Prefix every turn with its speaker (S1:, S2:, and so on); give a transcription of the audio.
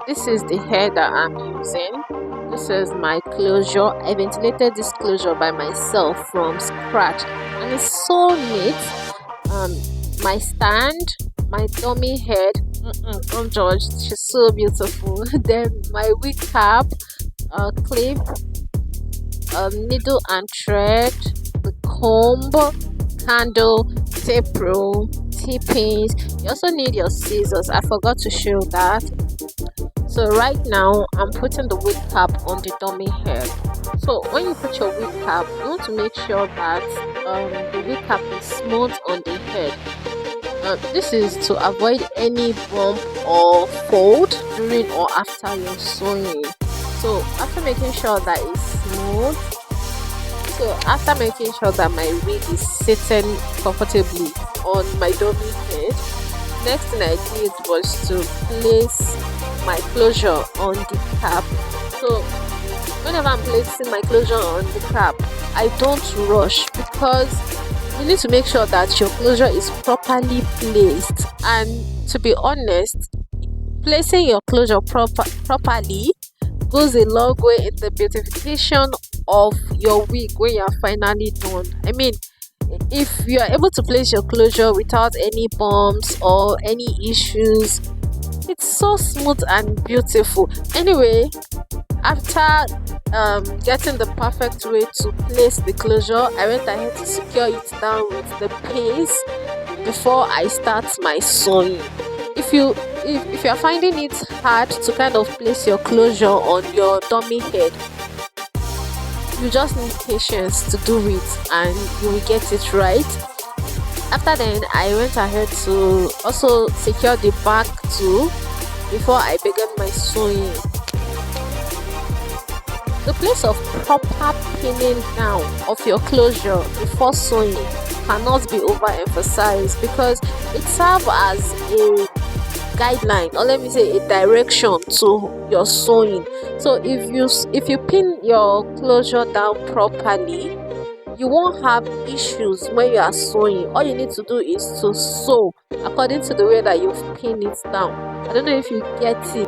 S1: this is the hair that I'm using. This is my closure. I ventilated this closure by myself from scratch, and it's so neat. My stand, my dummy head, don't judge, she's so beautiful. Then my wig cap, clip, needle and thread, the comb, candle, tape roll, T-pins. You also need your scissors. I forgot to show that. So right now I'm putting the wig cap on the dummy head. So when you put your wig cap, you want to make sure that the wig cap is smooth on the head. This is to avoid any bump or fold during or after your sewing. So after making sure that it's smooth, so after making sure that my wig is sitting comfortably on my dummy head, next thing I did was to place my closure on the cap. So whenever I'm placing my closure on the cap, I don't rush, because you need to make sure that your closure is properly placed. And to be honest, placing your closure properly goes a long way in the beautification of your wig when you are finally done. I mean, if you are able to place your closure without any bumps or any issues, it's so smooth and beautiful. Anyway, after getting the perfect way to place the closure, I went ahead to secure it down with the pins before I start my sewing. If you are finding it hard to kind of place your closure on your dummy head, you just need patience to do it and you will get it right. After then, I went ahead to also secure the back too before I began my sewing. The place of proper pinning down of your closure before sewing cannot be overemphasized, because it serves as a guideline, or let me say a direction to your sewing. So if you pin your closure down properly, you won't have issues when you are sewing. All you need to do is to sew according to the way that you've pinned it down. I don't know if you get it.